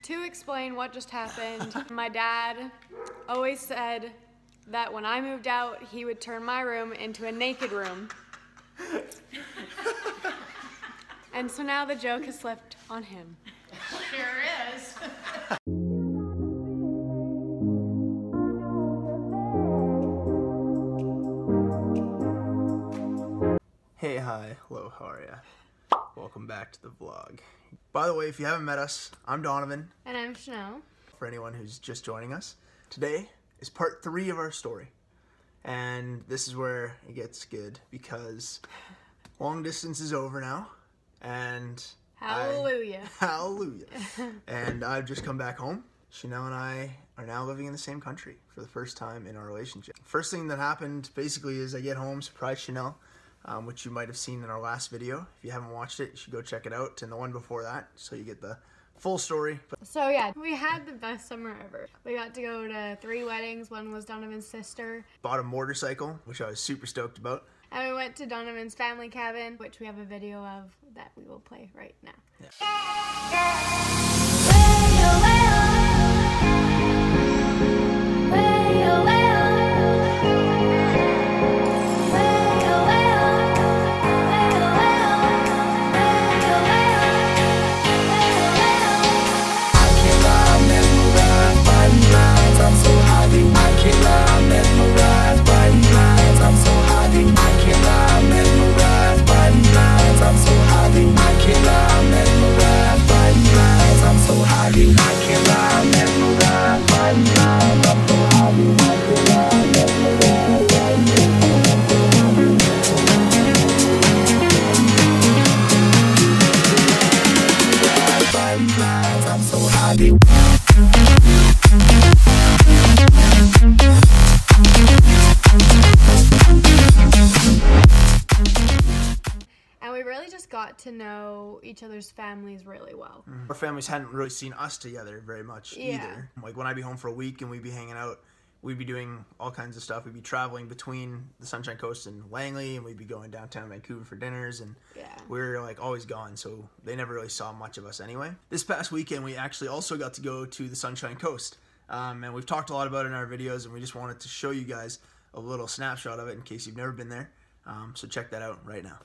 To explain what just happened, my dad always said that when I moved out, he would turn my room into a naked room. And so now the joke has slipped on him. Sure is. Hey, hi, hello, how are ya? Welcome back to the vlog. By the way, if you haven't met us, I'm Donovan. And I'm Chanel. For anyone who's just joining us, today is part 3 of our story. And this is where it gets good because long distance is over now. And Hallelujah. Hallelujah. And I've just come back home. Chanel and I are now living in the same country for the first time in our relationship. First thing that happened basically is I get home, surprise Chanel. Which you might have seen in our last video. If you haven't watched it, you should go check it out, and the one before that, so you get the full story. So yeah, we had the best summer ever. We got to go to 3 weddings. One was Donovan's sister. Bought a motorcycle, which I was super stoked about. And we went to Donovan's family cabin, which we have a video of that we will play right now. Got to know each other's families really well. Our families hadn't really seen us together very much either. Like when I'd be home for a week and we'd be hanging out, we'd be doing all kinds of stuff. We'd be traveling between the Sunshine Coast and Langley, and we'd be going downtown Vancouver for dinners, and we were like always gone, so they never really saw much of us anyway. This past weekend we actually also got to go to the Sunshine Coast, and we've talked a lot about it in our videos, and we just wanted to show you guys a little snapshot of it in case you've never been there. So check that out right now.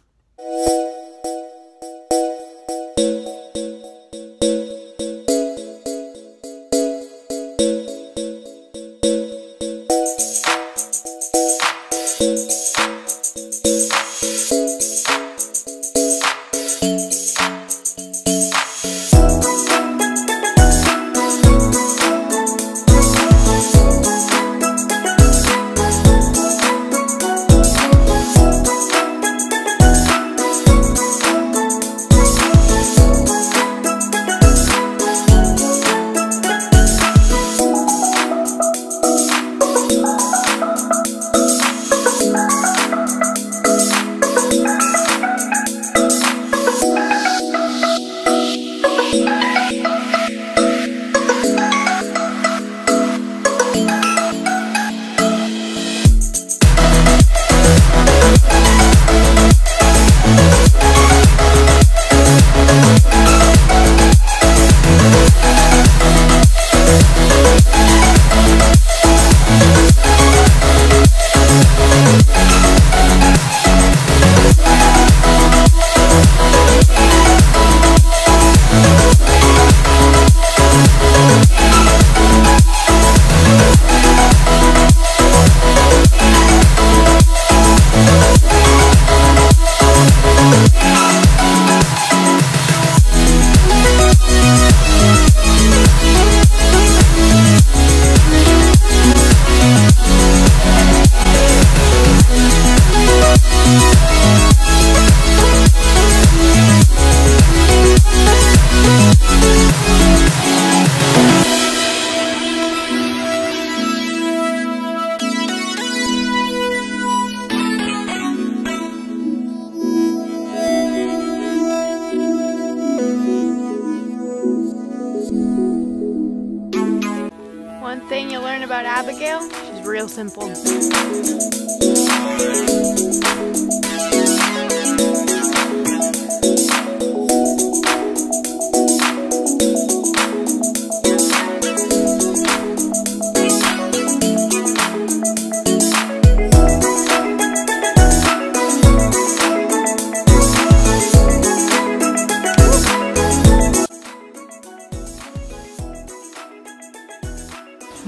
thing you'll learn about Abigail, she's real simple.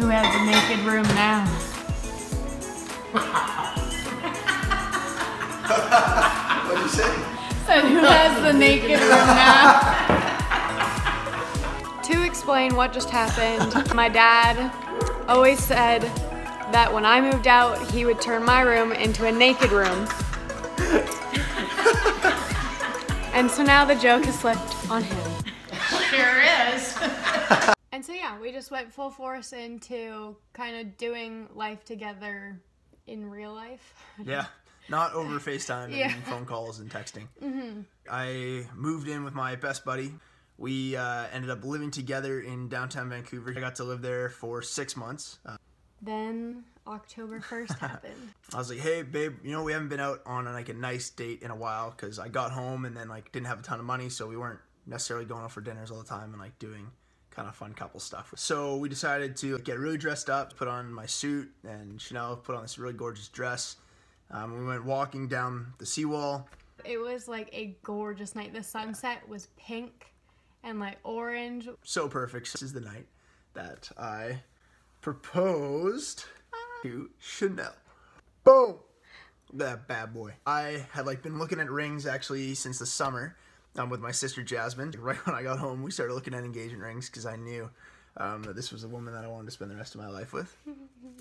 Who has a naked room now? What'd you say? Said who has the naked room now? To explain what just happened, my dad always said that when I moved out, he would turn my room into a naked room. And so now the joke has slipped on him. Sure is. And so yeah, we just went full force into kind of doing life together in real life. Yeah, not over FaceTime Yeah. and phone calls and texting. I moved in with my best buddy. We ended up living together in downtown Vancouver. I got to live there for 6 months. Then October 1st happened. I was like, hey, babe, you know, we haven't been out on like a nice date in a while because I got home and then like didn't have a ton of money, so we weren't necessarily going out for dinners all the time and like doing kind of fun couple stuff. So we decided to get really dressed up, put on my suit, and Chanel put on this really gorgeous dress. We went walking down the seawall. It was like a gorgeous night. The sunset was pink and like orange. So perfect. This is the night that I proposed to Chanel. Boom! That bad boy. I had like been looking at rings actually since the summer. With my sister Jasmine. Right when I got home, we started looking at engagement rings because I knew that this was a woman that I wanted to spend the rest of my life with.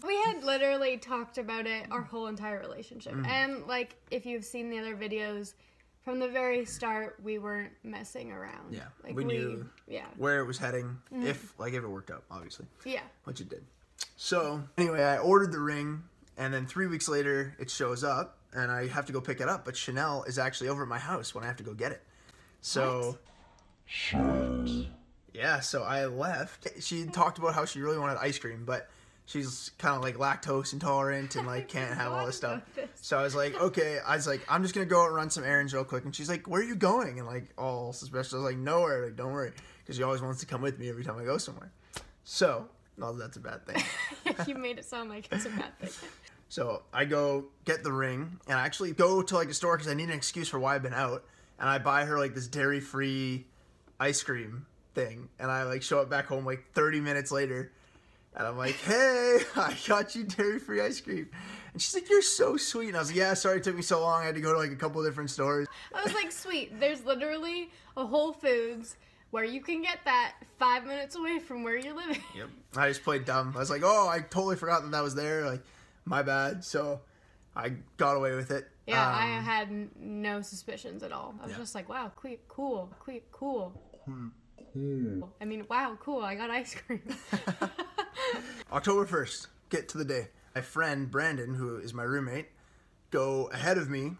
We had literally talked about it our whole entire relationship. And like, if you've seen the other videos, from the very start, we weren't messing around. Yeah, like we knew where it was heading, if it worked out, obviously. Yeah. Which it did. So anyway, I ordered the ring, and then 3 weeks later, it shows up, and I have to go pick it up. But Chanel is actually over at my house when I have to go get it. So, yeah, so I left. She talked about how she really wanted ice cream, but she's kind of like lactose intolerant and like can't have all this stuff. So I was like, okay, I'm just going to go out and run some errands real quick. And she's like, where are you going? And like all suspicious. I was like, nowhere, like, don't worry. Because she always wants to come with me every time I go somewhere. So, not that that's a bad thing. You made it sound like it's a bad thing. So I go get the ring and I actually go to like a store because I need an excuse for why I've been out. And I buy her like this dairy-free ice cream thing. And I like show up back home like 30 minutes later. And I'm like, hey, I got you dairy-free ice cream. And she's like, you're so sweet. And I was like, yeah, sorry it took me so long. I had to go to like a couple of different stores. I was like, sweet, there's literally a Whole Foods where you can get that 5 minutes away from where you're living. Yep. I just played dumb. I was like, oh, I totally forgot that was there. Like, my bad. So I got away with it. Yeah, I had no suspicions at all. I was just like, wow, cool. I mean, wow, cool, I got ice cream. October 1st, get to the day. My friend, Brandon, who is my roommate, go ahead of me,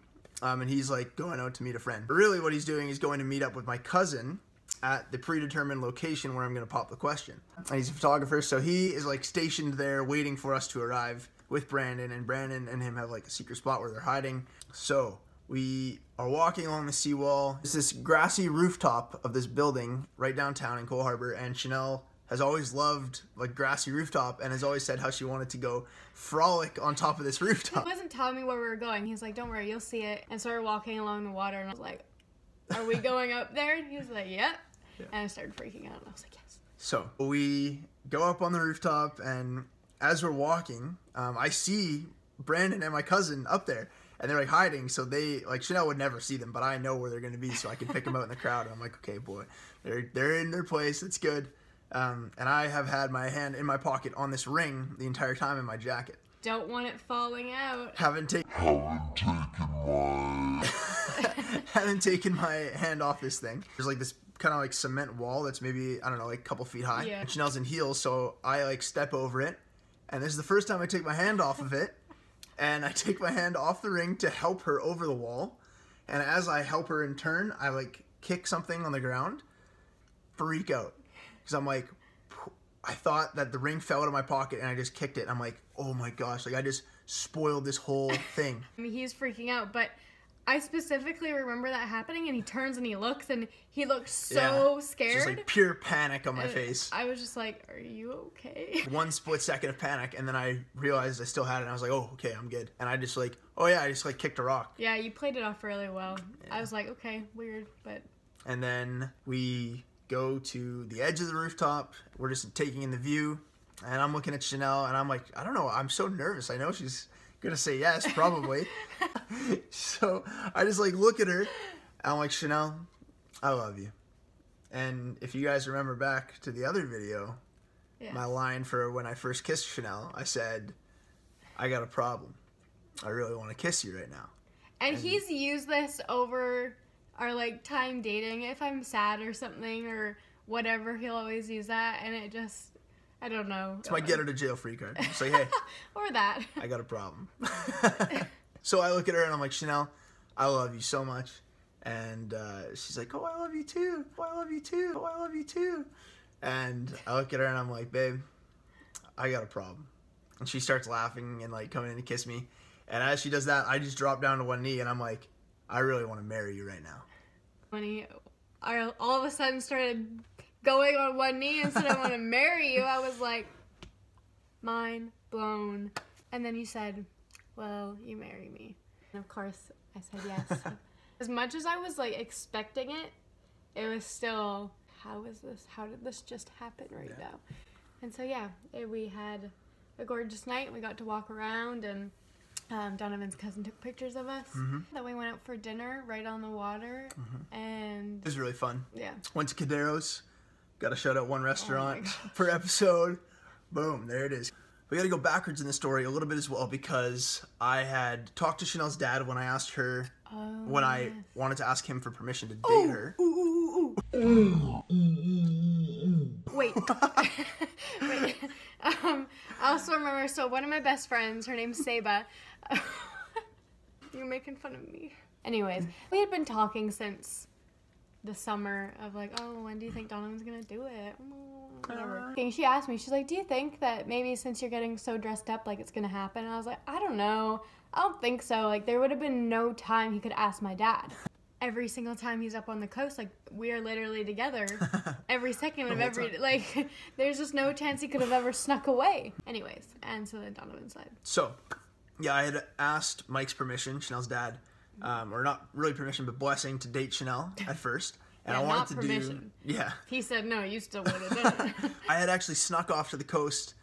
and he's like going out to meet a friend. But really what he's doing is going to meet up with my cousin at the predetermined location where I'm going to pop the question. And he's a photographer, so he is like stationed there waiting for us to arrive with Brandon, and Brandon and him have like a secret spot where they're hiding. So we are walking along the seawall. It's this grassy rooftop of this building right downtown in Cole Harbour, and Chanel has always loved like grassy rooftop and has always said how she wanted to go frolic on top of this rooftop. He wasn't telling me where we were going. He's like, don't worry, you'll see it. And so we're walking along the water, and I was like, are we going up there? And he was like, yep. Yeah. And I started freaking out, and I was like, yes. So we go up on the rooftop, and as we're walking, I see Brandon and my cousin up there, and they're like hiding. So they like Chanel would never see them, but I know where they're going to be, so I can pick them out in the crowd. And I'm like, okay, boy, they're in their place. It's good. And I have had my hand in my pocket on this ring the entire time in my jacket. Don't want it falling out. Haven't taken my hand off this thing. There's like this kind of like cement wall that's maybe, I don't know, like a couple feet high. Yeah. And Chanel's in heels, so I like step over it. And this is the first time I take my hand off of it. And I take my hand off the ring to help her over the wall. And as I help her in turn, I like kick something on the ground. Freak out. Because I'm like, I thought that the ring fell out of my pocket and I just kicked it. And I'm like, oh my gosh, like I just spoiled this whole thing. I mean, he's freaking out, but I specifically remember that happening, and he turns and he looks, and he looks so scared. Just like pure panic on my face. I was just like, are you okay? One split second of panic, and then I realized I still had it, and I was like, oh, okay, I'm good. And I just like, oh yeah, I just like kicked a rock. Yeah, you played it off really well. Yeah. I was like, okay, weird, but... And then we go to the edge of the rooftop. We're just taking in the view. And I'm looking at Chanel, and I'm like, I don't know. I'm so nervous. I know she's going to say yes, probably. So I just, like, look at her, and I'm like, Chanel, I love you. And if you guys remember back to the other video, my line for when I first kissed Chanel, I said, I got a problem. I really want to kiss you right now. And he's used this over our, like, time dating. If I'm sad or something or whatever, he'll always use that. And it just, I don't know. It's my get out of jail free card. It's like, hey. Or that. I got a problem. So I look at her and I'm like, Chanel, I love you so much. And she's like, oh, I love you too. Oh, I love you too. Oh, I love you too. And I look at her and I'm like, babe, I got a problem. And she starts laughing and, like, coming in to kiss me. And as she does that, I just drop down to one knee and I'm like, I really want to marry you right now. When he all of a sudden started going on one knee and said, I want to marry you, I was like, mind blown. And then he said, well, you marry me. And of course, I said yes. As much as I was, like, expecting it, it was still, how did this just happen right now? And so, yeah, we had a gorgeous night. We got to walk around, and Donovan's cousin took pictures of us. Then we went out for dinner right on the water, and it was really fun. Yeah. Went to Caderos. Got to shout out one restaurant per episode. Boom, there it is. We got to go backwards in the story a little bit as well, because I had talked to Chanel's dad when I asked her, when I wanted to ask him for permission to date her. Wait. Wait. I also remember, so one of my best friends, her name's Seba. You're making fun of me. Anyways, we had been talking since the summer of, like, oh, when do you think Donovan's gonna do it? Whatever. She asked me, she's like, do you think that maybe since you're getting so dressed up, like, it's gonna happen? And I was like, I don't know. I don't think so. Like, there would have been no time he could ask my dad. Every single time he's up on the coast, like, we are literally together every second of every, like, there's just no chance he could have ever snuck away. Anyways, and so then Donovan said. So, yeah, I had asked Mike's permission, Chanel's dad, or not really permission, but blessing to date Chanel at first. And I wanted to permission. He said no, you still would have done it. I had actually snuck off to the coast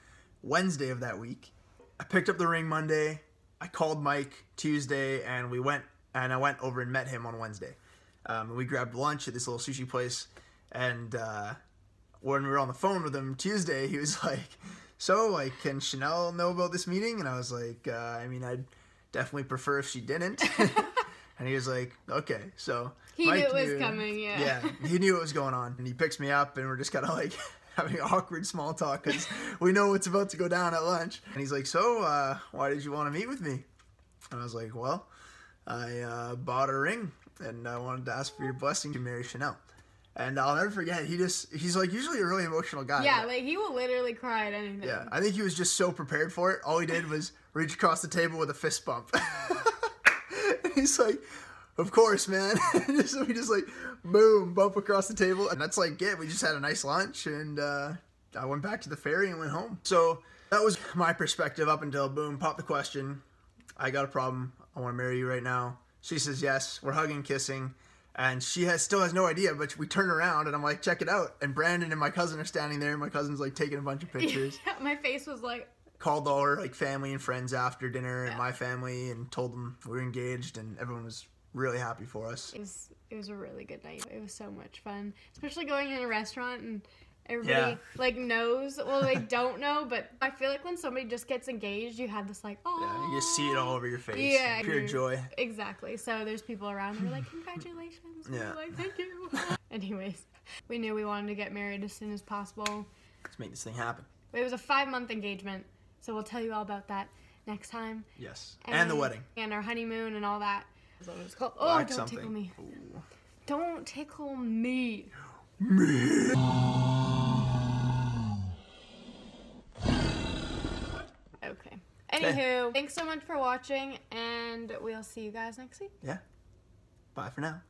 Wednesday of that week. I picked up the ring Monday. I called Mike Tuesday, and I went over and met him on Wednesday. We grabbed lunch at this little sushi place, and when we were on the phone with him Tuesday, he was like, so, like, can Chanel know about this meeting? And I was like, I mean, I'd definitely prefer if she didn't. And he was like, okay. So he knew it was coming, yeah. Yeah, he knew what was going on. And he picks me up, and we're just kind of, like, having awkward small talk because we know what's about to go down at lunch. And he's like, so, why did you want to meet with me? And I was like, well, I bought a ring, and I wanted to ask for your blessing to marry Chanel. And I'll never forget, he's like usually a really emotional guy. Yeah, like he will literally cry at anything. Yeah, I think he was just so prepared for it. All he did was reach across the table with a fist bump. And he's like, of course, man. So we just, like, boom, bump across the table. And that's, like, it. We just had a nice lunch, and I went back to the ferry and went home. So that was my perspective up until, boom, pop the question. I got a problem. I want to marry you right now. She says yes. We're hugging, kissing. And she still has no idea, but we turn around, and I'm like, check it out. And Brandon and my cousin are standing there, and my cousin's, like, taking a bunch of pictures. Yeah, my face was like... Called all her, like, family and friends after dinner, and my family, and told them we were engaged, and everyone was really happy for us. It was a really good night. It was so much fun, especially going in a restaurant and everybody like knows. Well, they don't know, but I feel like when somebody just gets engaged, you have this like, oh, yeah, you just see it all over your face. Yeah, pure joy. Exactly. So there's people around who are like, congratulations. Yeah. Like, thank you. Anyways, we knew we wanted to get married as soon as possible. Let's make this thing happen. It was a 5-month engagement, so we'll tell you all about that next time. Yes, and the wedding. And our honeymoon and all that. That's what it's called. Oh, like don't something. tickle me. Ooh. Don't tickle me. Me. Okay. Anywho, thanks so much for watching, and we'll see you guys next week. Yeah. Bye for now.